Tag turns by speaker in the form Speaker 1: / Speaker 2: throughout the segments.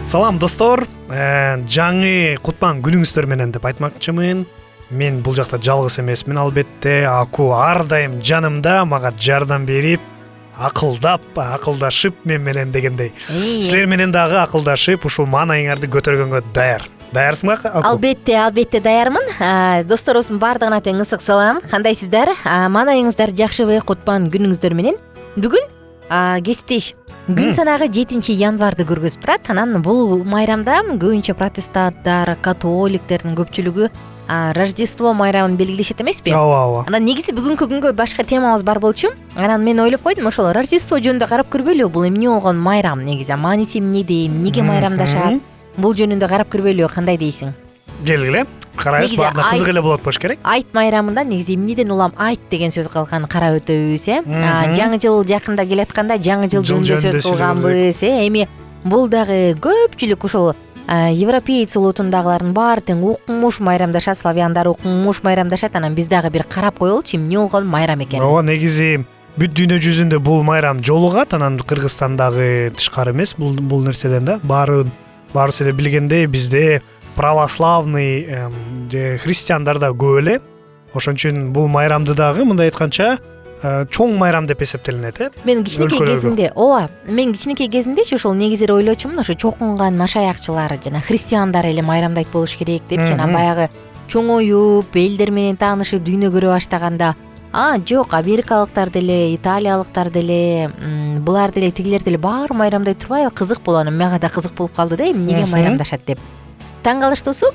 Speaker 1: Салам достор, жаңы кутман күнүңүздөр менен деп айтмакчымын. Мен бул жакта жалгыз эмесмин, албетте. Аку ар дайым жанымда, мага жардам берип, акылдашып мен менен дегендей. Силер менен дагы акылдашып, ушул маанайыңарды көтөргөнгө даярсыңбы, Аку?
Speaker 2: Албетте даярмын. Досторубуздун баардыгына тең ысык салам. Кандайсыздар? Маанайыңыздар жакшыбы? Кутман күнүңүздөр менен. Бүгүн кесиптеш күн санагы 7 январды көргөзүп турат. Анан бул майрамда көбүнчө протестанттар, католиктердин көпчүлүгү Рождество майрамын белгилешет эмеспи?
Speaker 1: Ооба.
Speaker 2: Анан негизи бүгүнкү күнгө башка темабыз бар болчу. Анан мен ойлоп койдум, ошол Рождество жөнүндө карап көрбөйлү. Бул эмне болгон майрам негизи? Мааниси эмнеде? Эмнеге майрамдашат? Бул жөнүндө карап көрбөйлү. Кандай дейсиң?
Speaker 1: Келгиле. Карайбыз, баарына кызык эле болот болуш керек.
Speaker 2: Айт майрамында негизи эмнеден улам айт деген сөз калганын карап өтөбүз, Жаңы жыл жакында келатканда жаңы жыл жөнүндө сөз кылганбыз, Эми бул дагы көпчүлүк ушул европеец улутундагылардын баары тең укмуш майрамдашат, славяндар укмуш майрамдашат. Анан биз дагы бир карап коелучу эмне болгон майрам экенин.
Speaker 1: Ооба, негизи бүт дүйнө жүзүндө бул майрам жолугат. Анан Кыргызстандагы тышкары эмес бул нерседен да. Баарыбыз эле билгендей, бизде православный же христиандар да көп эле. Ошон үчүн бул майрамды дагы мындай айтканча чоң майрам деп эсептелинет,
Speaker 2: Мен кичинекей кезимде ушул негизи ойлочумун, ошо чокунган машаякчылар жана христиандар эле майрамдайт болуш керек деп, жана баягы чоңоюп, элдер менен таанышып, дүйнө көрө баштаганда, жок, америкалыктар деле, италиялыктар деле, булар деле, тигилер деле баары майрамдай турбайбы? Кызык болот. Мага да кызык болуп калды да, эмнеге майрамдашат деп. Таң калыштуусу,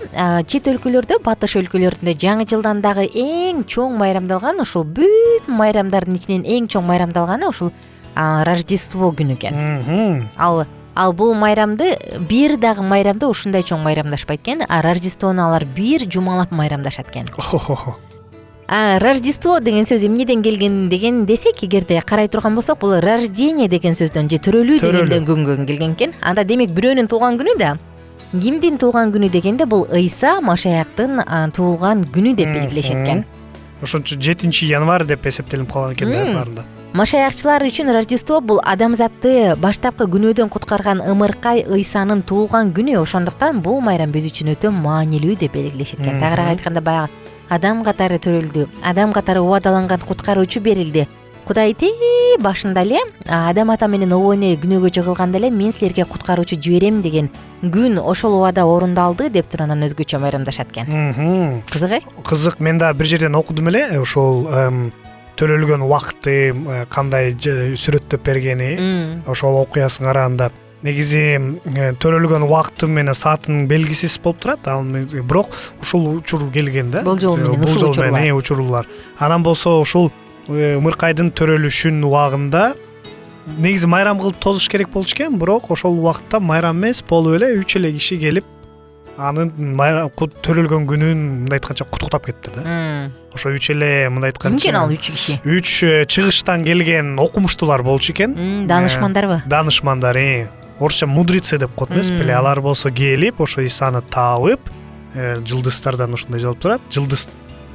Speaker 2: чет өлкөлөрдө, батыш өлкөлөрүндө жаңы жылдан дагы эң чоң майрамдалган, ушул бүт майрамдардын ичинен эң чоң майрамдалганы ушул Рождество күнү экен. Ал бул майрамды бир дагы майрамды ушундай чоң майрамдашпайт экен. Рождествону алар бир жумалап майрамдашат экен. Рождество деген сөз эмнеден келген деген десек, эгерде карай турган болсок, бул рождение деген сөздөн же төрөлүү дегенден күнгөн келген экен. Анда демек бирөөнүн туулган күнү да. Кимдин туулган күнү дегенде бул Ыйса Машаяктын туулган күнү деп белгилешет экен.
Speaker 1: Ошон үчүн 7 январь деп эсептелип калган экен баарында.
Speaker 2: Машаякчылар үчүн Рождество бул адамзатты баштапкы күнөөдөн куткарган ымыркай Ыйсанын туулган күнү. Ошондуктан бул майрам биз үчүн өтө маанилүү деп белгилешет экен. Тагыраак айтканда, баягы адам катары төрөлдү, адам катары убадаланган куткаруучу берилди. Кудай башында эле Адам ата менен Ово эне күнөөгө жыгылганда эле мен силерге куткаруучу жиберем деген күн ошол убада орундалды деп туруп анан өзгөчө майрамдашат экен. Кызык,
Speaker 1: Кызык. Мен да бир жерден окудум эле, ошол төрөлгөн убакыты кандай сүрөттөп бергени, ошол окуясын караганда негизи төрөлгөн убакыты менен саатынын белгисиз болуп турат. Ал бирок ушул учур келген да.
Speaker 2: Болжол менен
Speaker 1: учурлар. Анан болсо ушул ымыркайдын төрөлүшүнүн убагында негизи майрам кылып тозуш керек болчу экен, бирок ошол убакытта майрам эмес болуп эле 3 эле киши келип анын төрөлгөн күнүн мындай айтканча куттуктап кетти да. Ошо 3 эле мындай айтканча.
Speaker 2: Ким экен ал 3 киши?
Speaker 1: 3 чыгыштан келген окумуштуулар болчу экен.
Speaker 2: Данышмандарбы?
Speaker 1: Данышмандар, орусча мудрецы деп коет эмеспи эле. Алар болсо келип, ошо Исаны таап, жылдыздардан ушундай жазылып турат. Жылдыз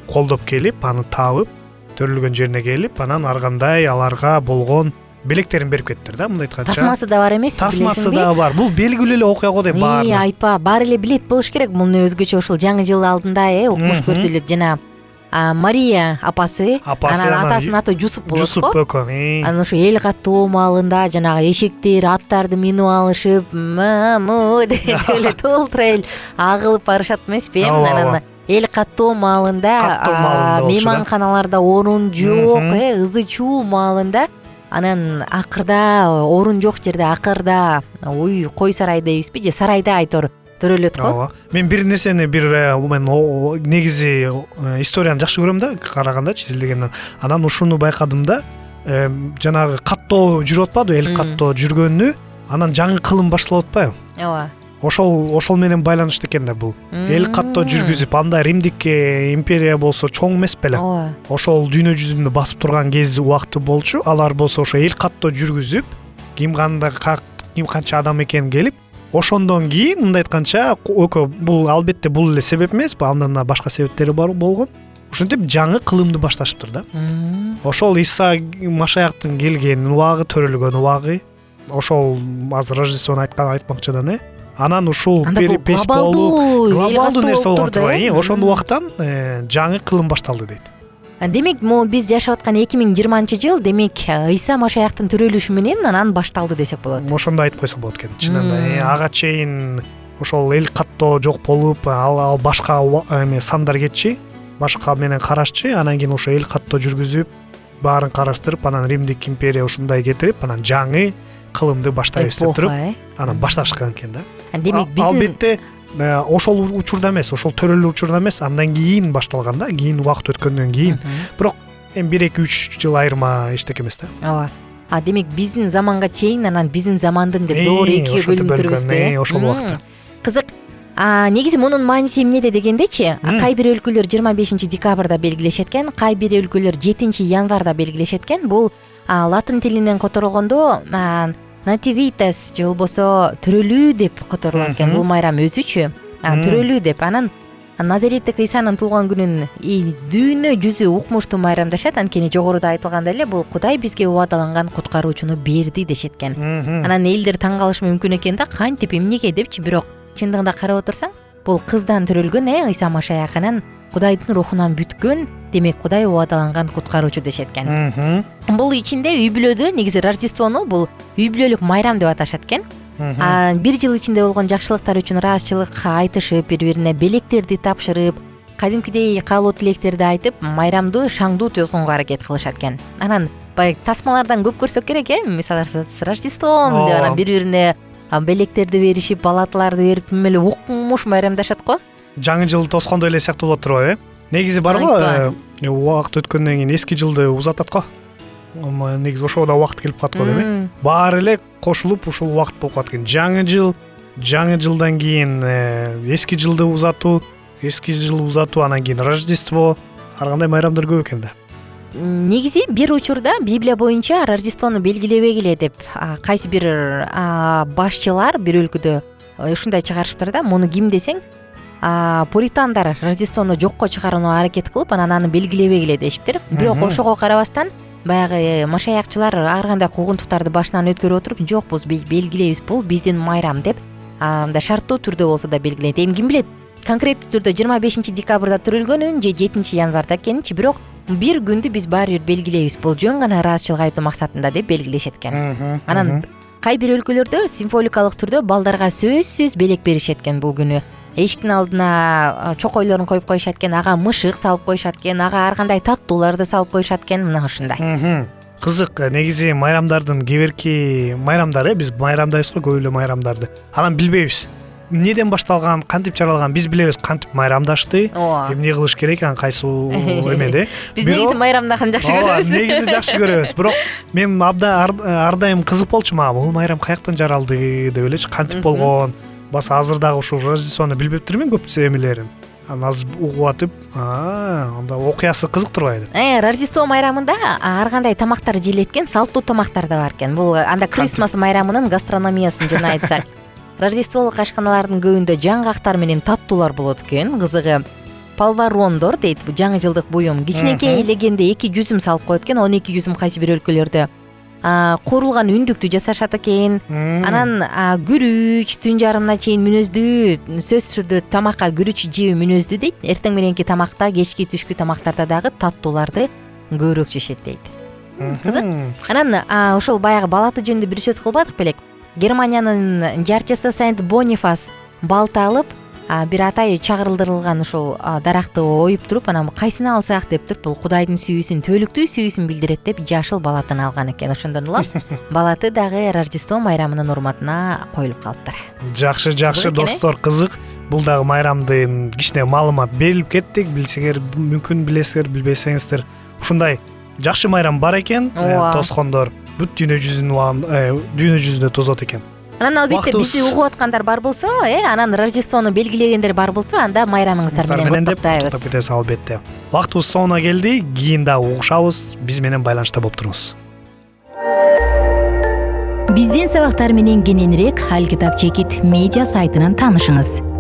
Speaker 1: колдоп келип, аны таап, төрөлгөн жерине келип, анан ар кандай аларга болгон белектерин берип кеттир да, мындай айтканча.
Speaker 2: Тасмасы да бар эмеспи?
Speaker 1: Тасмасы да бар. Бул белгилүү эле окуя го деп баары.
Speaker 2: Айтпа, баары эле билет болуш керек. Муну өзгөчө ушул жаңы жыл алдында укмуш көрсөлөт. Жана Мария апасы, анан атасынын аты Жусуп болот.
Speaker 1: Жусуп өкө.
Speaker 2: Анан ошо эл каттоо маалында жанагы эшектер, аттарды минип алышып, деп эле толтура эл агылып барышат эмеспи? Анан эл каттоо маалында, мейманканаларда орун жок, ызы чуу маалында, анан акырда орун жок жерде акырда кой сарай дейбизби же сарайда айтор төрөлөт го.
Speaker 1: Мен бир нерсени мен негизи историяны жакшы көрөм да, караганда чизилгенден. Анан ушуну байкадым да, жанагы каттоо жүрүп атпадыбы, эл каттоо жүргөнү, анан жаңы кылым башталып атпайбы?
Speaker 2: Ооба.
Speaker 1: Ошол менен байланыштуу экен да бул. Эл каттоо жүргүзүп, анда Римдик империя болсо чоң эмес беле. Ошол дүйнө жүзүндө басып турган кез убакыты болчу. Алар болсо ошо эл каттоо жүргүзүп, ким канча адам экен келип, ошондон кийин мындай айтканча, бул албетте бул эле себеп эмеспи, андан башка себептери болгон. Ошентип жаңы кылымды башташыптыр да. Ошол Иса Машаяктын келгенин убагы, төрөлгөн убагы, ошол азыр Рождествону айтмакчыдан анан ушул
Speaker 2: анда бул
Speaker 1: глобалдуу нерсе болгон турбайбы, ошондо
Speaker 2: да.
Speaker 1: убактан жаңы кылым башталды дейт.
Speaker 2: Демек, могу биз жашап аткан 2020-жыл, демек, Ыйса Машаяктын төрөлүшү менен анан башталды десек болот.
Speaker 1: Ошондой айтып койсо болот экен. Чынында ага чейин ошол эл каттоо жок болуп, ал башка сандар кетчи, башка менен карашчы, анан кийин ошо эл каттоо жүргүзүп, баарын караштырып, анан Римдик империя ушундай кетирип, анан жаңы кылымды баштайбыз деп туруп, анан башташкан экен да.
Speaker 2: Демек, биздин
Speaker 1: албетте ошол учурда эмес, ошол төрөлүү учурда эмес, андан кийин башталган да, кийин убакыт өткөндөн кийин. Бирок эми 1-2-3 жыл айырма эчтеке эмес да.
Speaker 2: Ооба. Демек, биздин заманга чейин, анан биздин замандын деп доор экиге бөлүндүрүбүз да.
Speaker 1: Ошол убакта.
Speaker 2: Кызык. Негизи мунун мааниси эмнеде дегендечи, кай бир өлкөлөр 25 декабрда белгилешет экен, кай бир өлкөлөр 7 январда белгилешет экен. Бул латын тилинен которулгондо Нативитас же болбосо төрөлүү деп которулат экен. Бул майрам өзүчү төрөлүү деп. Анан Назареттик Ыйсанын туулган күнүн дүйнө жүзү укмуштуу майрамдашат. Анткени жогоруда айтылгандай эле, бул Кудай бизге убадаланган куткаруучуну берди дешет экен. Анан элдер таң калышы мүмкүн экен да, кантип эмнеге депчи, бирок чындыгында карап отурсаң, бул кыздан төрөлгөн Ыйса Машаяк, анан Кудайдын рухунан бүткөн, демек Кудай убадаланган куткаруучу дешет экен. Бул ичинде үй бүлөдө негизи Рождествону бул үй бүлөлүк майрам деп аташат экен. Бир жыл ичинде болгон жакшылыктар үчүн ыраазычылык айтышып, бири-бирине белектерди тапшырып, кадимкидей каалоо тилектерди айтып, майрамды шаңдуу өткөргөнгө аракет кылышат экен. Анан баягы тасмалардан көп көрсөк керек, мисалы с Рождеством деп анан бири-бирине белектерди беришип, балаталарды берип, эле укмуш майрамдашат го.
Speaker 1: Жаңы жыл тоскондой эле сыяктуу болот турбайбы? Негизи бар го, убакыт өткөндөн кийин эски жылды узатат го. Негизи ошого да убакыт келип калат го деме. Баары эле кошулуп ушул убакыт болуп калат экен. Жаңы жылдан кийин эски жылды узатуу, анан кийин Рождество, ар кандай майрамдар көп экен да.
Speaker 2: Негизи бир учурда Библия боюнча Рождествону белгилебей эле деп кайсы бир башчылар бир өлкөдө ушундай чыгарышыптыр да. Муну ким десең, пуритандар Рождествону жокко чыгарууга аракет кылып, анан аны белгилебей эле дешиптир. Бирок ошого карабастан баягы машаякчылар ар кандай куугунтуктарды башынан өткөрүп отуруп, жок биз белгилейбиз, бул биздин майрам деп, мындай шарттуу түрдө болсо да белгилейт. Эми ким билет, конкреттүү түрдө 25 декабрда төрөлгөнүн же 7 январда экенинчи, бирок бир күндү биз баары бир белгилейбиз. Бул жөн гана ыраазычылык айтуу максатында деп белгилешет экен. Анан кай бир өлкөлөрдө символикалык түрдө балдарга сөзсүз белек беришет экен бул күнү. Эшиктин алдына чокойлорун коюп коюшат экен, ага мышык салып коюшат экен, ага ар кандай таттууларды салып коюшат экен, мына ушундай.
Speaker 1: Кызык, негизи майрамдардын кеберки майрамдары, биз майрамдайбыз го көп эле майрамдарды. Анан билбейбиз. Эмнеден башталган, кантип жаралган, биз билебиз кантип майрамдашты, эмне кылыш керек, анан кайсы эмеде.
Speaker 2: Биз негизи майрамдаган жакшы көрөбүз.
Speaker 1: Негизи жакшы көрөбүз. Бирок мен ар дайым кызык болчу мага, бул майрам каяктан жаралды деп элечи, кантип болгон. Баса азыр дагы ушул Рождествону билбептирмин көпчө эмелерин. Анан азыр угуп атып, анда окуясы кызык турбайбы?
Speaker 2: Рождество майрамында ар кандай тамактар жейлеткен, салттуу тамактар да бар экен. Бул анда Крисмас майрамынын гастрономиясын жана айтсак. Рождестволук ашканалардын көбүндө жаңгактар менен таттуулар болот экен. Кызыгы палварондор дейт, бул жаңы жылдык буюм. Кичинекей элегенде 2 жүзүм салып коет экен, 12 жүзүм кайсы бир өлкөлөрдө. Куурулган үндүктү жасашат экен. Анан күрүч, түн жарымына чейин мүнөздүү, сөзсүз түрдө тамакка күрүч жөө мүнөздүү дейт. Эртең мененки тамакта, кечки түшкү тамактарда дагы таттууларды көбүрөөк жешет дейт. Кызык. Анан ошол баягы балаты жөнүндө бир сөз кылбадык белек. Германиянын жарчысы Сент Бонифас балта алып, бир атай чагырылдырылган ушул даракты оюп туруп, анан кайсыны алсак деп туруп, бул Кудайдын сүйүүсүн, төлүктүү сүйүүсүн билдирет деп жашыл балатын алган экен. Ошондон улам балаты дагы Рождество майрамынын урматына коюлуп калыптыр.
Speaker 1: Жакшы достор, кызык. Бул дагы майрамдын кичине маалымат берилип кеттик. Билсеңер мүмкүн билесиңер, билбесеңиздер. Ушундай жакшы майрам бар экен, тоскондор. Бүт дүйнө жүзүндө тозот экен.
Speaker 2: Анан албетте бизди угуп аткандар бар болсо, анан Рождествону белгилегендер бар болсо, анда майрамыңыздар менен
Speaker 1: коттоктойбуз. Албетте. Вактыбыз соңуна келди. Кийин дагы угушабыз. Биз менен байланышта болуп туруңуз.
Speaker 2: Биздин сабактар менен кененирээк Аль Китап Чекит медиа сайтынан таанышыңыз.